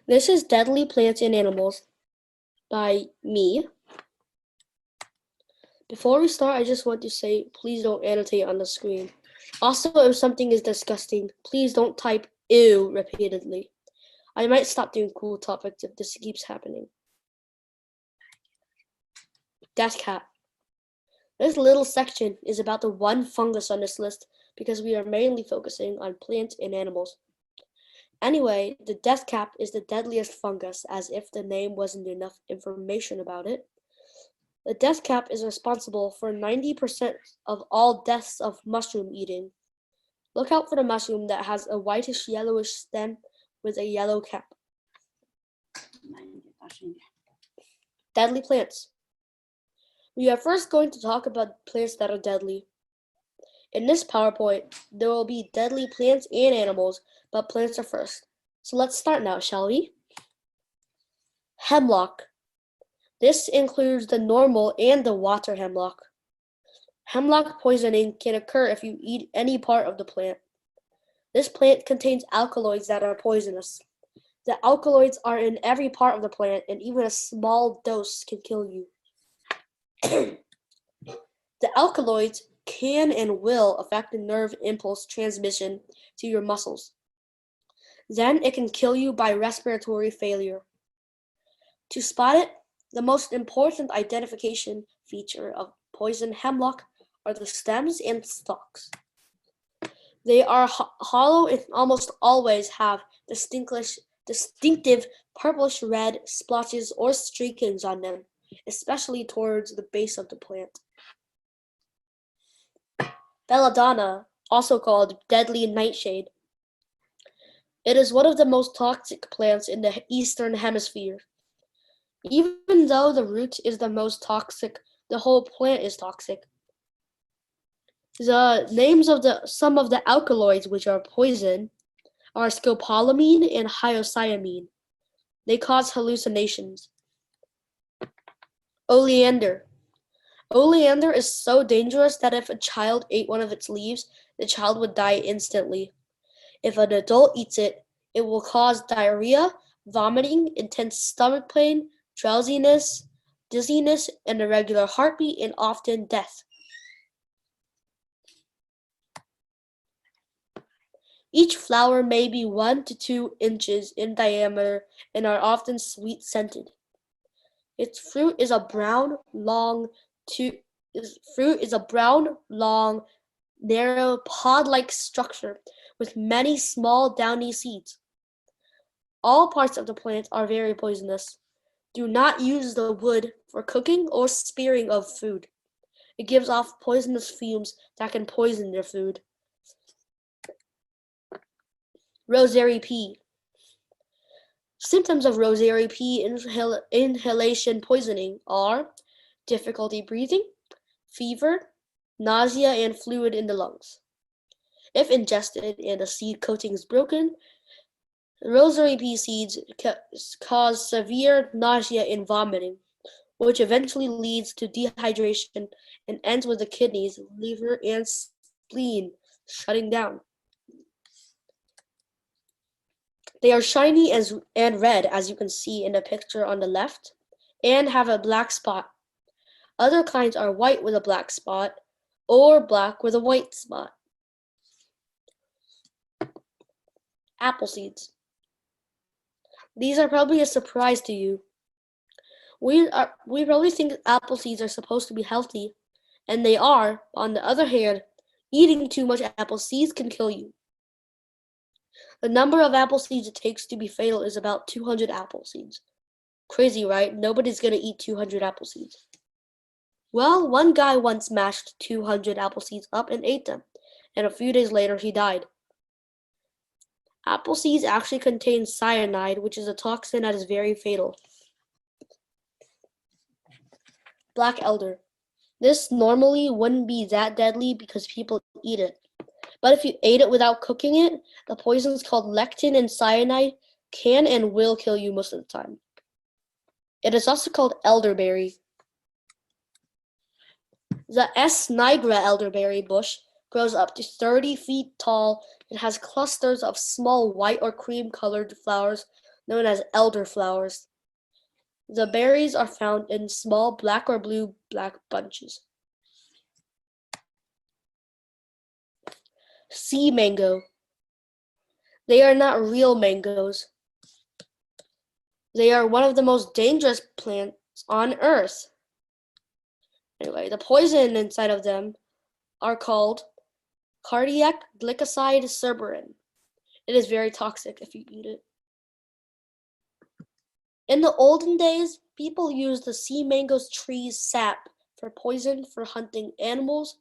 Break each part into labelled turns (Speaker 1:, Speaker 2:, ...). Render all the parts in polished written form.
Speaker 1: This is Deadly Plants and Animals by me. Before we start, I just want to say, please don't annotate on the screen. Also, if something is disgusting, please don't type ew repeatedly. I might stop doing cool topics if this keeps happening. Death cat. This little section is about the one fungus on this list because we are mainly focusing on plants and animals. Anyway, the death cap is the deadliest fungus, as if the name wasn't enough information about it. The death cap is responsible for 90% of all deaths of mushroom eating. Look out for the mushroom that has a whitish yellowish stem with a yellow cap. Deadly plants. We are first going to talk about plants that are deadly. In this PowerPoint, there will be deadly plants and animals, but plants are first. So let's start now, shall we? Hemlock. This includes the normal and the water hemlock. Hemlock poisoning can occur if you eat any part of the plant. This plant contains alkaloids that are poisonous. The alkaloids are in every part of the plant, and even a small dose can kill you. The alkaloids can and will affect the nerve impulse transmission to your muscles. Then it can kill you by respiratory failure. To spot it, the most important identification feature of poison hemlock are the stems and stalks. They are hollow and almost always have distinctive purplish-red splotches or streakings on them, especially towards the base of the plant. Belladonna, also called deadly nightshade. It is one of the most toxic plants in the Eastern Hemisphere. Even though the root is the most toxic, the whole plant is toxic. The names of some of the alkaloids which are poison are scopolamine and hyoscyamine. They cause hallucinations. Oleander. Oleander is so dangerous that if a child ate one of its leaves, the child would die instantly. If an adult eats it, it will cause diarrhea, vomiting, intense stomach pain, drowsiness, dizziness, an irregular heartbeat, and often death. Each flower may be 1 to 2 inches in diameter and are often sweet-scented. Its fruit is a brown, long, narrow, pod-like structure with many small, downy seeds. All parts of the plant are very poisonous. Do not use the wood for cooking or spearing of food. It gives off poisonous fumes that can poison your food. Rosemary pea. Symptoms of rosemary pea inhalation poisoning are difficulty breathing, fever, nausea, and fluid in the lungs. If ingested and the seed coating is broken, rosemary pea seeds cause severe nausea and vomiting, which eventually leads to dehydration and ends with the kidneys, liver, and spleen shutting down. They are shiny and red, as you can see in the picture on the left, and have a black spot. Other kinds are white with a black spot or black with a white spot. Apple seeds. These are probably a surprise to you. We probably think apple seeds are supposed to be healthy, and they are. On the other hand, eating too much apple seeds can kill you. The number of apple seeds it takes to be fatal is about 200 apple seeds. Crazy, right? Nobody's gonna eat 200 apple seeds. Well, one guy once mashed 200 apple seeds up and ate them, and a few days later he died. Apple seeds actually contain cyanide, which is a toxin that is very fatal. Black elder. This normally wouldn't be that deadly because people eat it. But if you ate it without cooking it, the poisons called lectin and cyanide can and will kill you most of the time. It is also called elderberry. The S. nigra elderberry bush grows up to 30 feet tall and has clusters of small white or cream-colored flowers known as elderflowers. The berries are found in small black or blue-black bunches. Sea mango. They are not real mangoes. They are one of the most dangerous plants on Earth. Anyway, the poison inside of them are called cardiac glycoside cerberin. It is very toxic if you eat it. In the olden days, people used the sea mango's tree's sap for poison for hunting animals,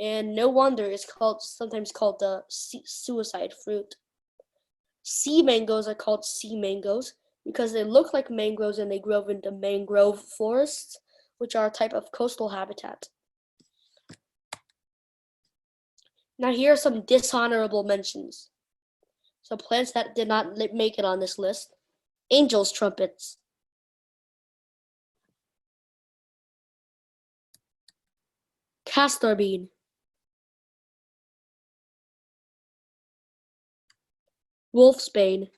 Speaker 1: and no wonder it's sometimes called the suicide fruit. Sea mangoes are called sea mangoes because they look like mangroves and they grow into mangrove forests, which are a type of coastal habitat. Now here are some dishonorable mentions. So plants that did not make it on this list. Angel's trumpets. Castor bean. Wolfsbane.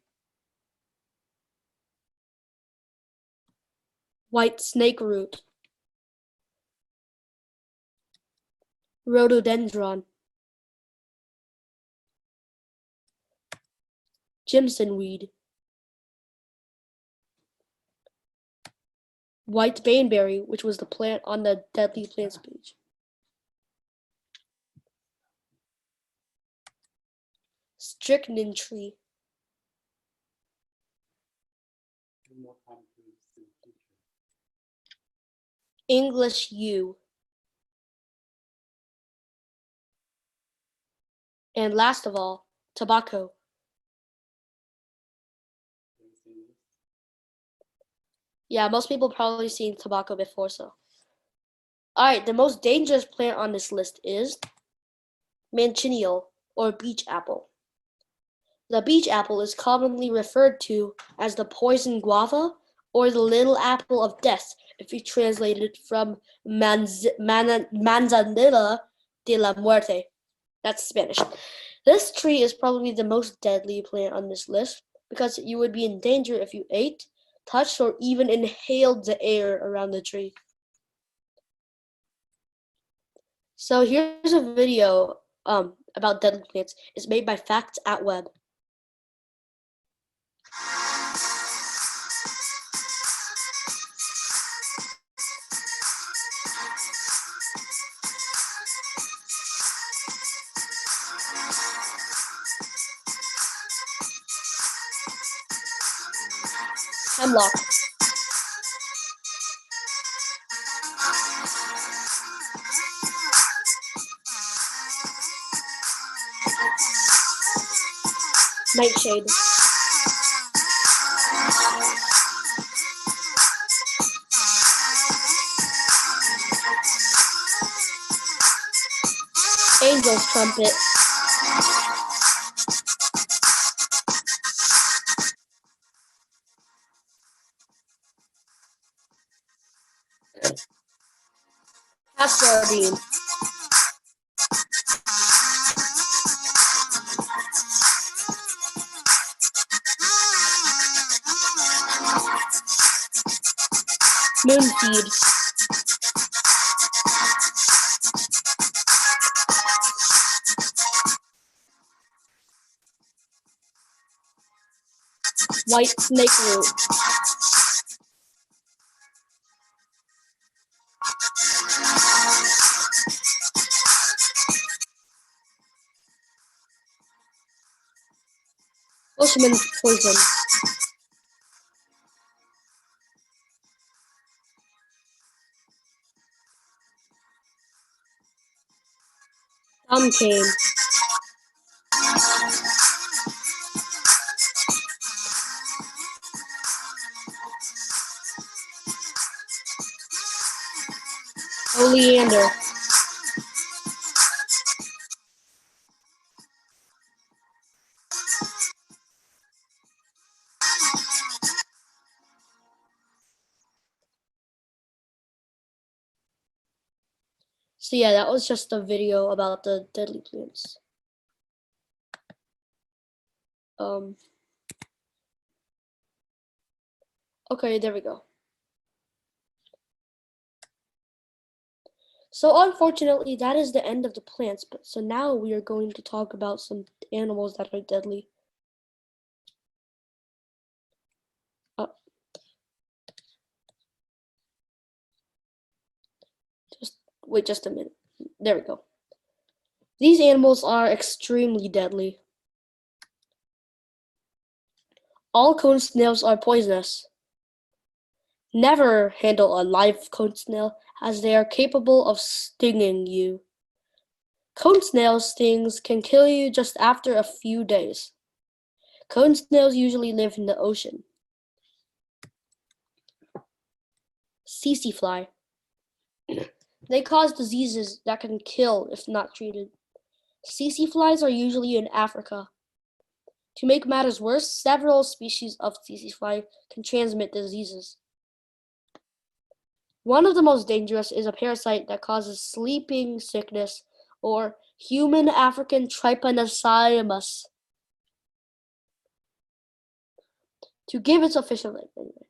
Speaker 1: White snake root. Rhododendron. Jimson weed. White baneberry, which was the plant on the deadly plants page. Strychnine tree. English yew. And last of all, tobacco. Yeah, most people probably seen tobacco before, so. Alright, the most dangerous plant on this list is manchineel, or beach apple. The beach apple is commonly referred to as the poison guava or the little apple of death if you translate it from manzanilla de la muerte. That's Spanish. This tree is probably the most deadly plant on this list because you would be in danger if you ate, touched, or even inhaled the air around the tree. So here's a video about deadly plants. It's made by Facts at Web. Hemlock. Nightshade. Angel's trumpet. Castor bean. Moonseed. White snake root. Bushman's poison. Gum cane. Oleander. So yeah, that was just a video about the deadly plants. Okay, there we go. So unfortunately, that is the end of the plants. But so now we are going to talk about some animals that are deadly. Uh, just wait just a minute. There we go. These animals are extremely deadly. All cone snails are poisonous. Never handle a live cone snail as they are capable of stinging you. Cone snail stings can kill you just after a few days. Cone snails usually live in the ocean. Tsetse fly. They cause diseases that can kill if not treated. Tsetse flies are usually in Africa. To make matters worse, several species of tsetse fly can transmit diseases. One of the most dangerous is a parasite that causes sleeping sickness, or human African trypanosomiasis, to give its official name anyway.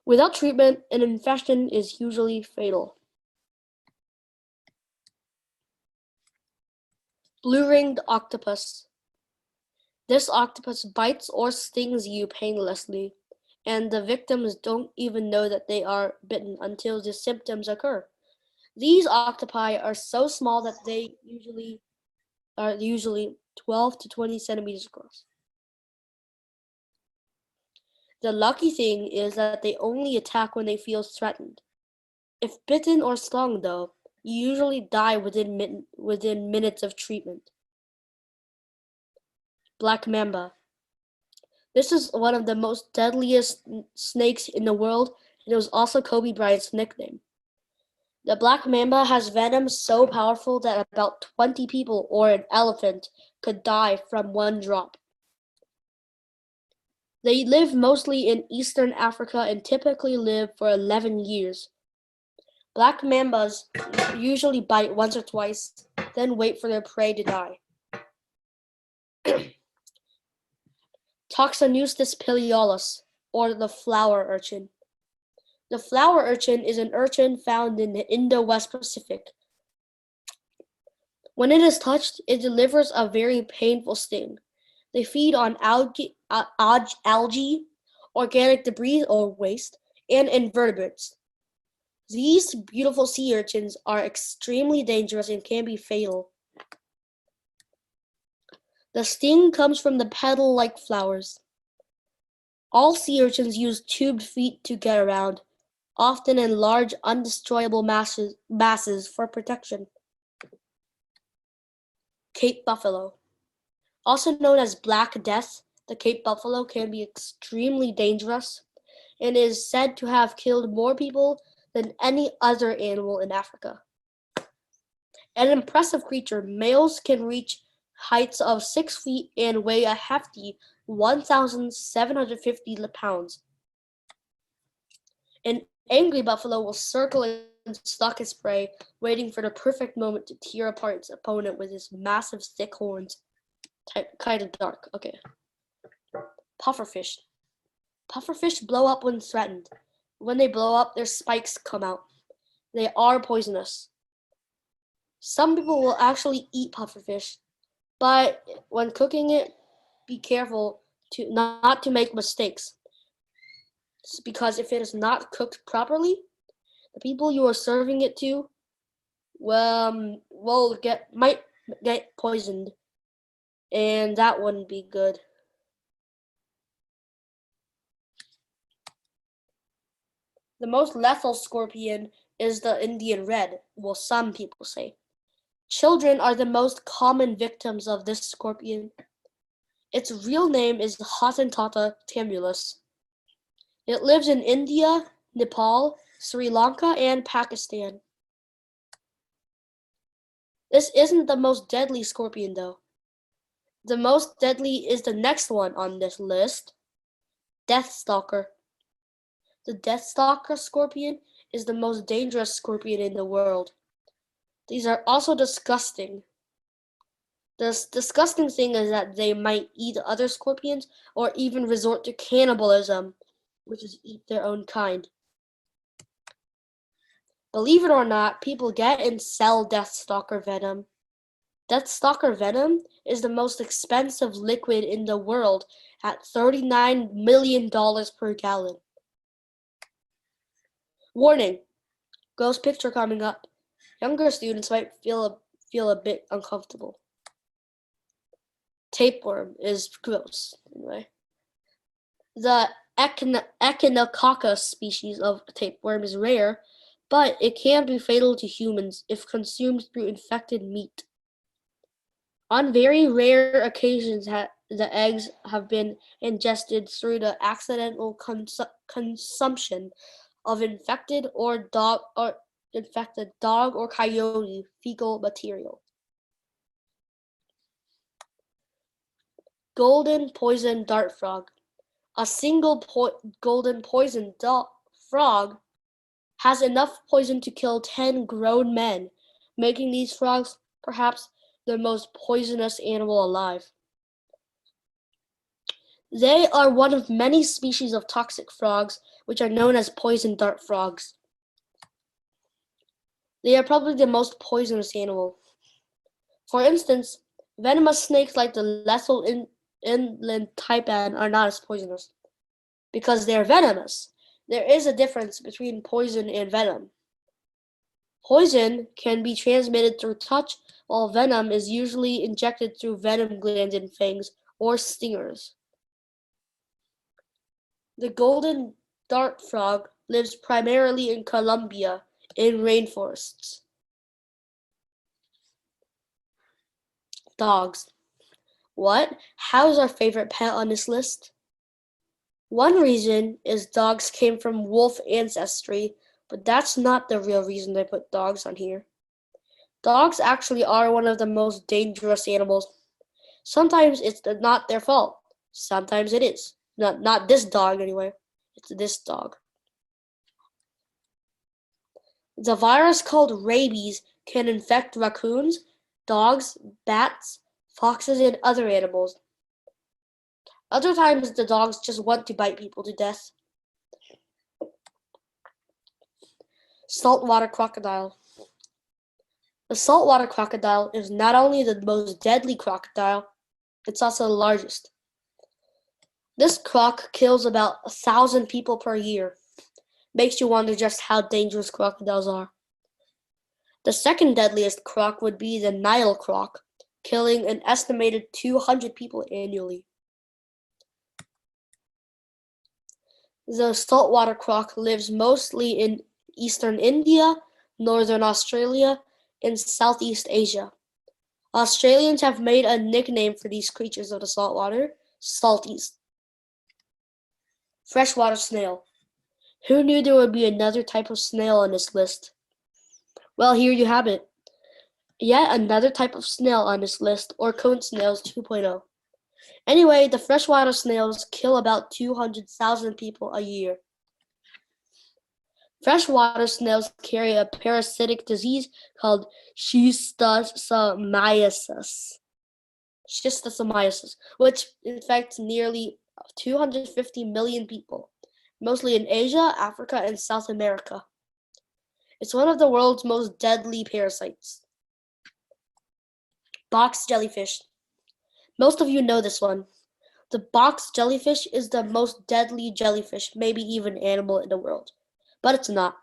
Speaker 1: Without treatment, an infection is usually fatal. Blue-ringed octopus. This octopus bites or stings you painlessly, and the victims don't even know that they are bitten until the symptoms occur. These octopi are so small that they are usually 12 to 20 centimeters across. The lucky thing is that they only attack when they feel threatened. If bitten or stung, though, you usually die within minutes of treatment. Black mamba. This is one of the most deadliest snakes in the world, and it was also Kobe Bryant's nickname. The black mamba has venom so powerful that about 20 people or an elephant could die from one drop. They live mostly in eastern Africa and typically live for 11 years. Black mambas usually bite once or twice, then wait for their prey to die. Toxanustis pileolus, or the flower urchin. The flower urchin is an urchin found in the Indo-West Pacific. When it is touched, it delivers a very painful sting. They feed on algae, organic debris or waste, and invertebrates. These beautiful sea urchins are extremely dangerous and can be fatal. The sting comes from the petal-like flowers. All sea urchins use tubed feet to get around, often in large undestroyable masses for protection. Cape buffalo. Also known as Black Death, the Cape buffalo can be extremely dangerous and is said to have killed more people than any other animal in Africa. An impressive creature, males can reach heights of 6 feet and weigh a hefty 1,750 pounds. An angry buffalo will circle and stalk its prey, waiting for the perfect moment to tear apart its opponent with his massive thick horns. Kind of dark. Okay. Pufferfish. Pufferfish blow up when threatened. When they blow up, their spikes come out. They are poisonous. Some people will actually eat pufferfish, but when cooking it, be careful not to make mistakes. Because if it is not cooked properly, the people you are serving it to might get poisoned, and that wouldn't be good. The most lethal scorpion is the Indian red, well, some people say. Children are the most common victims of this scorpion. Its real name is Hottentotta tamulus. It lives in India, Nepal, Sri Lanka, and Pakistan. This isn't the most deadly scorpion, though. The most deadly is the next one on this list, Deathstalker. The Deathstalker scorpion is the most dangerous scorpion in the world. These are also disgusting. The disgusting thing is that they might eat other scorpions or even resort to cannibalism, which is eat their own kind. Believe it or not, people get and sell Deathstalker venom. Deathstalker venom is the most expensive liquid in the world at $39 million per gallon. Warning, gross picture coming up. Younger students might feel a bit uncomfortable. Tapeworm is gross, anyway. The Echinococcus species of tapeworm is rare, but it can be fatal to humans if consumed through infected meat. On very rare occasions, the eggs have been ingested through the accidental consumption of infected dog or coyote fecal material. Golden poison dart frog. A single golden poison frog has enough poison to kill 10 grown men, making these frogs perhaps the most poisonous animal alive. They are one of many species of toxic frogs, which are known as poison dart frogs. They are probably the most poisonous animal. For instance, venomous snakes like the lethal inland taipan are not as poisonous because they are venomous. There is a difference between poison and venom. Poison can be transmitted through touch, while venom is usually injected through venom glands in fangs or stingers. The golden dart frog lives primarily in Colombia in rainforests. Dogs. What? How's our favorite pet on this list? One reason is dogs came from wolf ancestry, but that's not the real reason they put dogs on here. Dogs actually are one of the most dangerous animals. Sometimes it's not their fault. Sometimes it is. Not this dog anyway. It's this dog. The virus called rabies can infect raccoons, dogs, bats, foxes, and other animals. Other times the dogs just want to bite people to death. Saltwater crocodile. The saltwater crocodile is not only the most deadly crocodile, it's also the largest. This croc kills about 1,000 people per year. Makes you wonder just how dangerous crocodiles are. The second deadliest croc would be the Nile croc, killing an estimated 200 people annually. The saltwater croc lives mostly in eastern India, northern Australia, and Southeast Asia. Australians have made a nickname for these creatures of the saltwater, salties. Freshwater snail. Who knew there would be another type of snail on this list? Well, here you have it. Yet another type of snail on this list, or cone snails 2.0. Anyway, the freshwater snails kill about 200,000 people a year. Freshwater snails carry a parasitic disease called schistosomiasis, which infects nearly 250 million people, mostly in Asia, Africa, and South America. It's one of the world's most deadly parasites. Box jellyfish. Most of you know this one. The box jellyfish is the most deadly jellyfish, maybe even animal in the world. But it's not.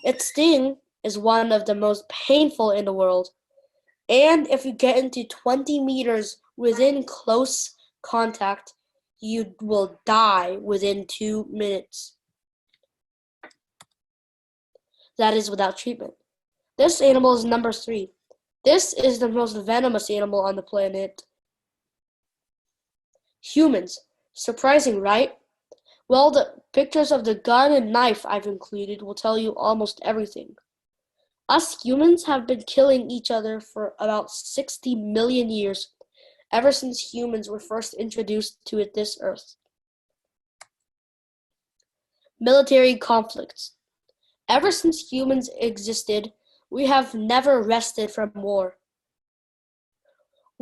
Speaker 1: Its sting is one of the most painful in the world. And if you get into 20 meters within close contact, you will die within 2 minutes. That is without treatment. This animal is number 3. This is the most venomous animal on the planet. Humans. Surprising, right? Well, the pictures of the gun and knife I've included will tell you almost everything. Us humans have been killing each other for about 60 million years, ever since humans were first introduced to this earth. Military conflicts. Ever since humans existed, we have never rested from war.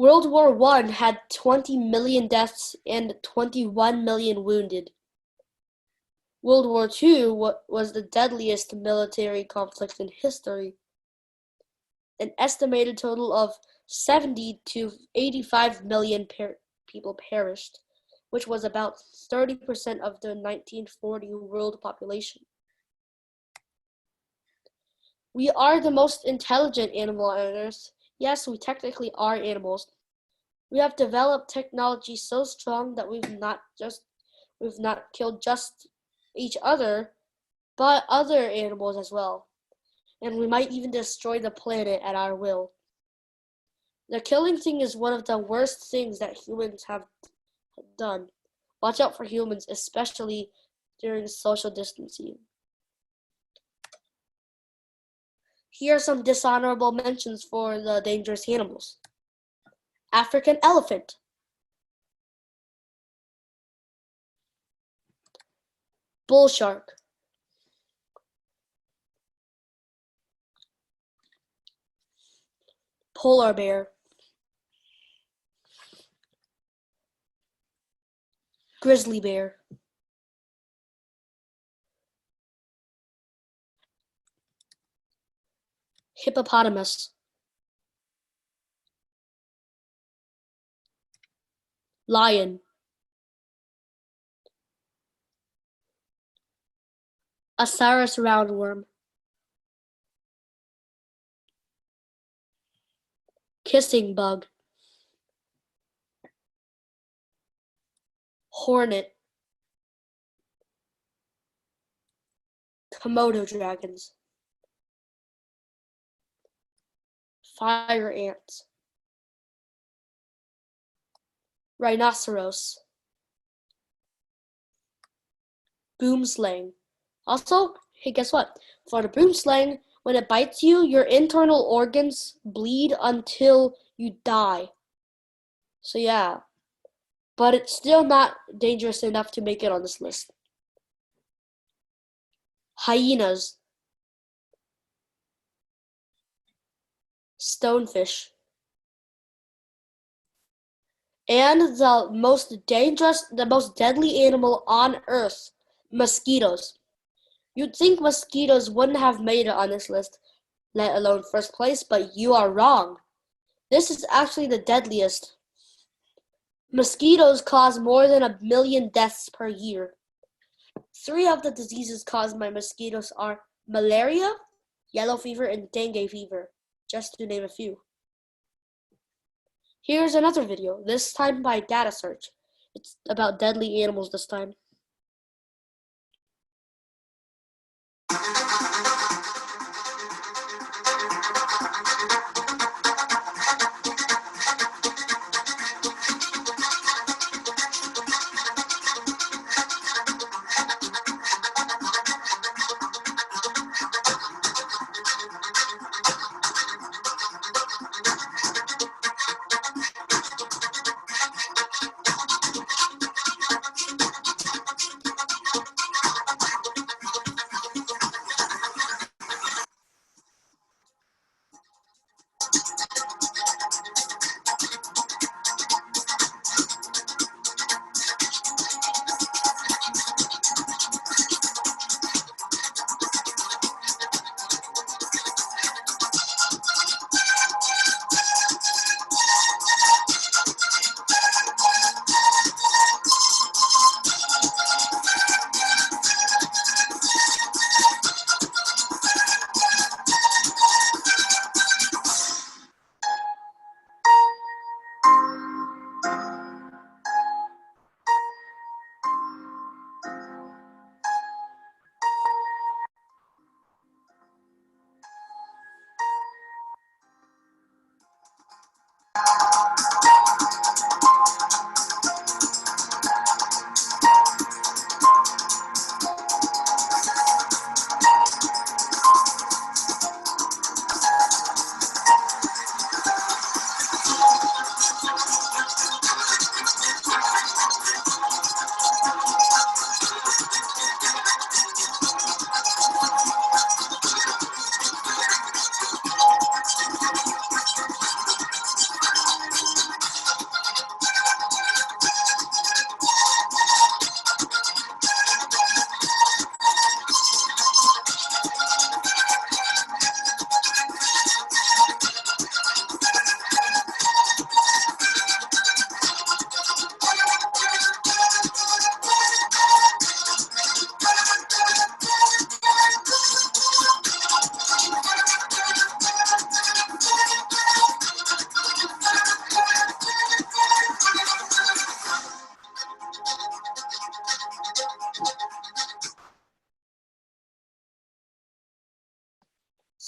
Speaker 1: World War I had 20 million deaths and 21 million wounded. World War II was the deadliest military conflict in history. An estimated total of 70 to 85 million people perished, which was about 30% of the 1940 world population. We are the most intelligent animal on Earth. Yes, we technically are animals. We have developed technology so strong that we've not killed just each other, but other animals as well. And we might even destroy the planet at our will. The killing thing is one of the worst things that humans have done. Watch out for humans, especially during social distancing. Here are some dishonorable mentions for the dangerous animals. African elephant. Bull shark. Polar bear. Grizzly bear. Hippopotamus. Lion. Asaurus roundworm. Kissing bug. Hornet. Komodo dragons. Fire ants. Rhinoceros. Boomslang. Also, hey, guess what? For the boomslang, when it bites you, your internal organs bleed until you die. So yeah, but it's still not dangerous enough to make it on this list. Hyenas. Stonefish. And the most deadly animal on Earth, mosquitoes. You'd think mosquitoes wouldn't have made it on this list, let alone first place, but you are wrong. This is actually the deadliest. Mosquitoes cause more than 1 million deaths per year. 3 of the diseases caused by mosquitoes are malaria, yellow fever, and dengue fever, just to name a few. Here's another video, this time by Data Search. It's about deadly animals this time.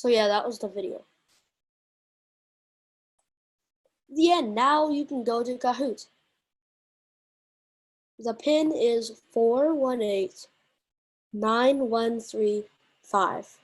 Speaker 1: So yeah, that was the video. The end. Now you can go to Kahoot. The pin is 4189135.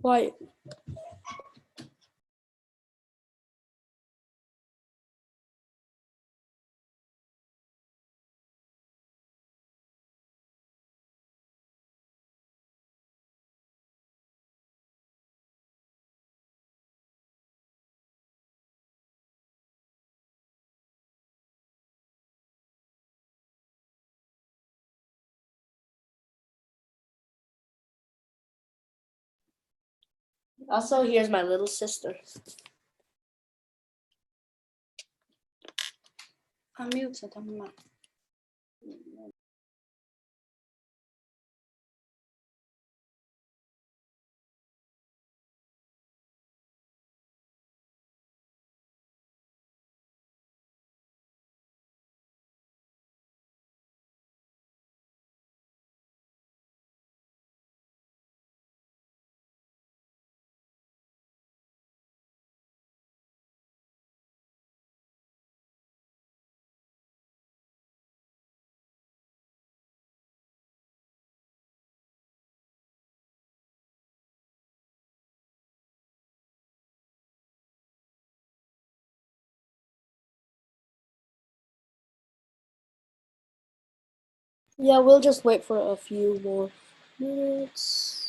Speaker 1: Why? Also, here's my little sister.
Speaker 2: Unmute så mamma.
Speaker 1: Yeah, we'll just wait for a few more minutes.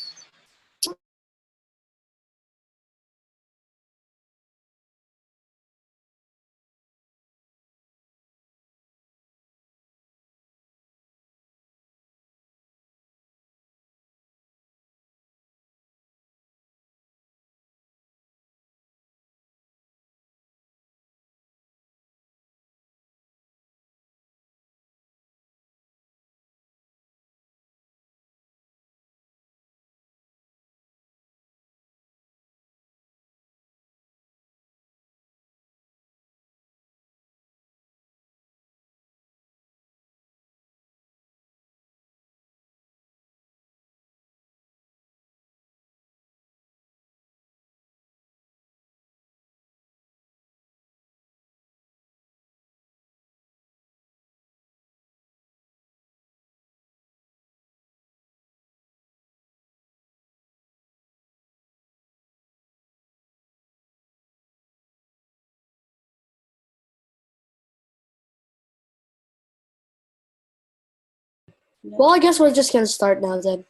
Speaker 1: Well, I guess we're just gonna start now then.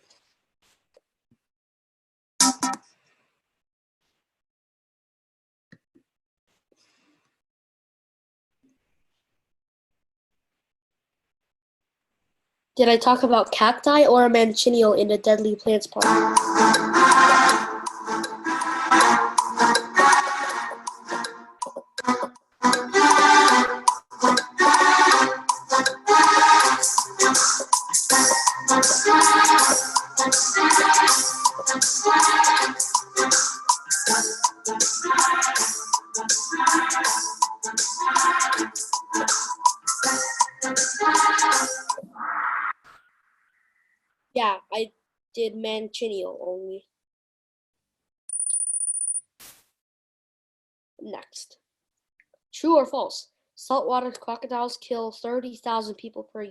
Speaker 1: Did I talk about cacti or a manchineel in the Deadly Plants part? Yeah, I did manchineel only. Next. True or false? Saltwater crocodiles kill 30,000 people per year.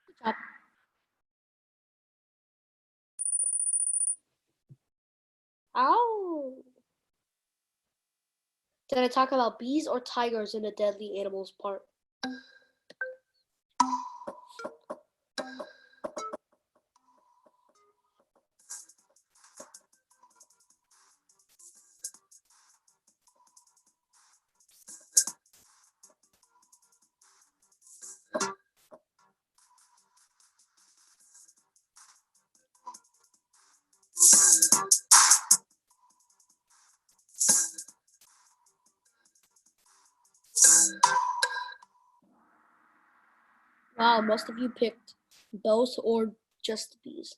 Speaker 1: Good job. Ow! Did I talk about bees or tigers in the deadly animals part? Wow, most of you picked both or just bees.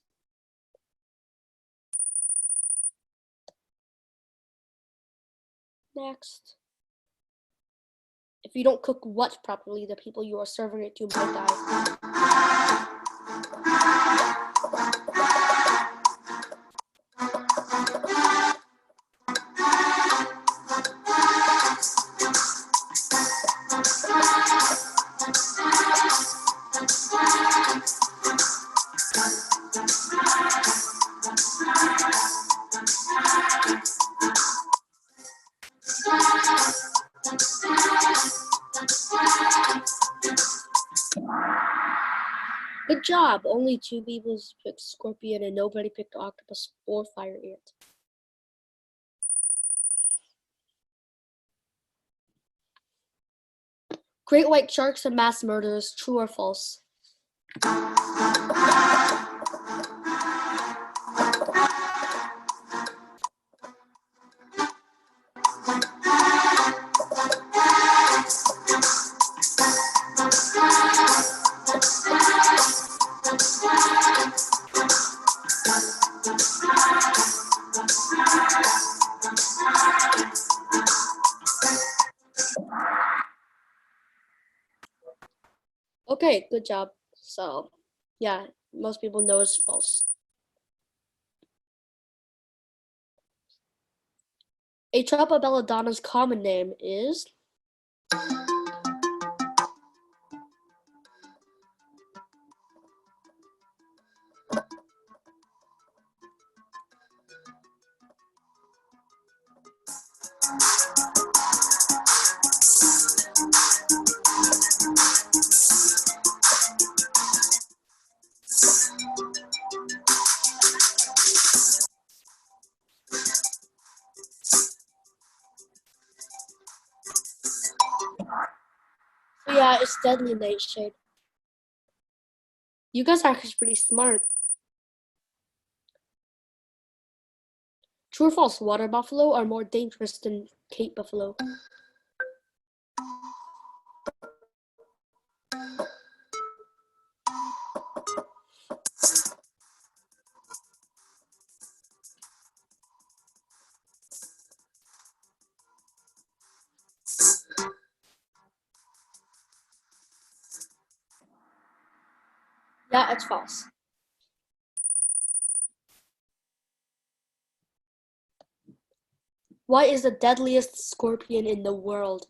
Speaker 1: Next. If you don't cook what properly, the people you are serving it to might die. Good job! Only 2 people picked scorpion and nobody picked octopus or fire ant. Great white sharks are mass murderers, true or false? Okay, good job. So, yeah, most people know it's false. A trout of belladonna's common name is... So yeah, it's deadly nightshade. You guys are actually pretty smart. True or false, water buffalo are more dangerous than Cape buffalo? Yeah, it's false. What is the deadliest scorpion in the world?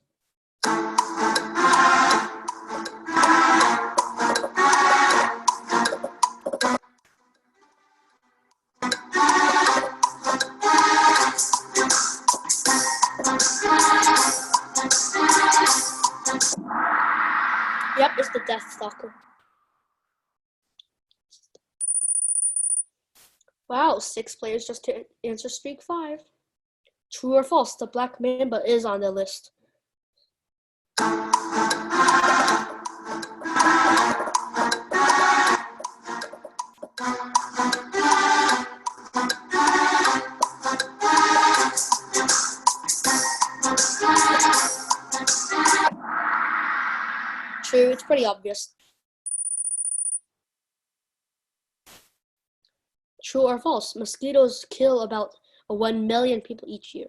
Speaker 1: Yep, it's the Death Stalker. Wow, 6 players just to answer streak 5. True or false, the black mamba is on the list? True, it's pretty obvious. True or false, mosquitoes kill about 1 million people each year?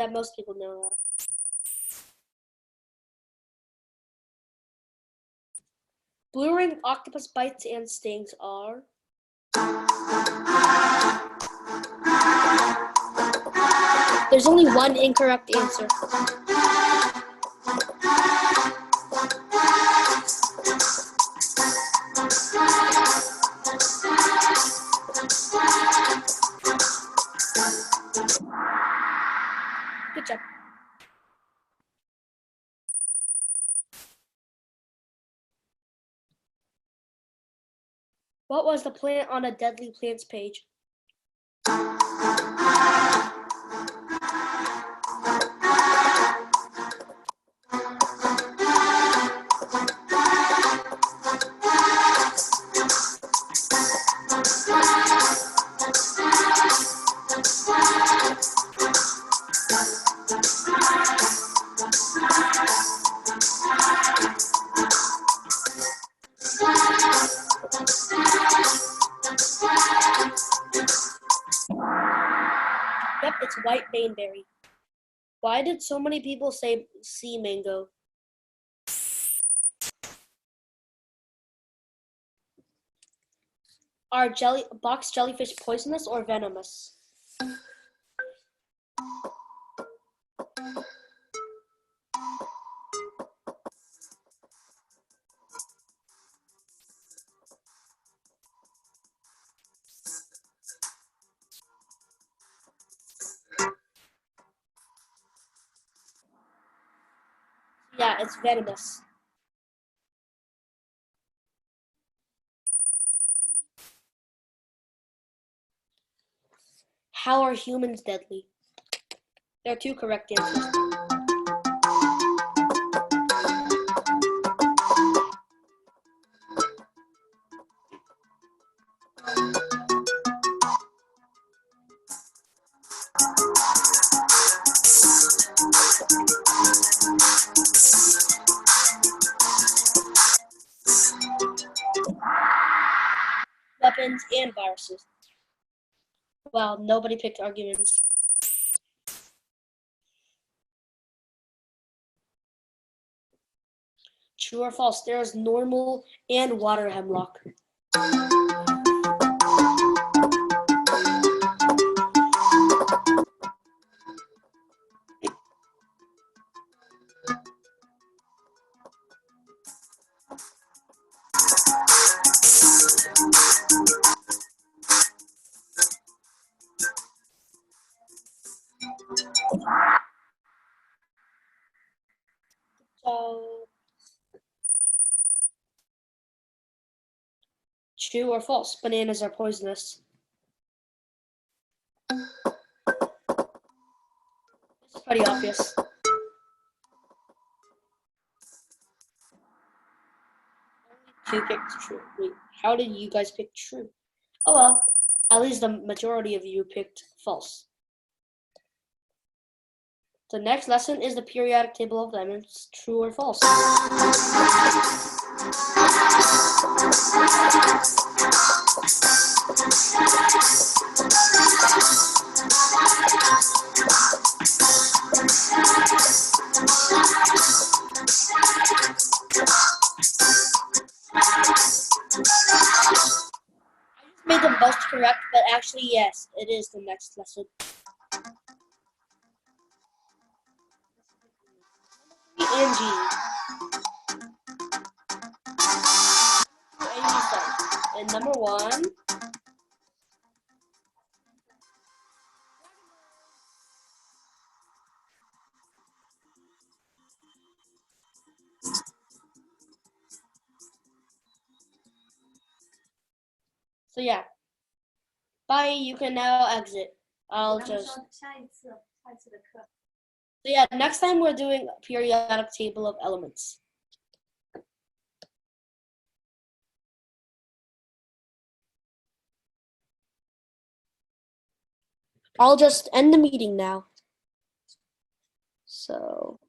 Speaker 1: Yeah, most people know that. Blue ring octopus bites and stings are. There's only one incorrect answer. Good job. What was the plant on a deadly plants page? Yep, it's white baneberry. Why did so many people say sea mango? Are box jellyfish poisonous or venomous? Yeah, it's venomous. How are humans deadly? There are two correct answers. Weapons and viruses. Well, nobody picked arguments. True or false? There is normal and water hemlock. So, true or false? Bananas are poisonous. It's pretty obvious. Two picked true. Wait, how did you guys pick true? Oh well, at least the majority of you picked false. The next lesson is the periodic table of elements, true or false. Made them both correct, but actually, yes, it is the next lesson. And G. And number one. So yeah. Bye, you can now exit. So yeah, next time we're doing a periodic table of elements. I'll just end the meeting now. So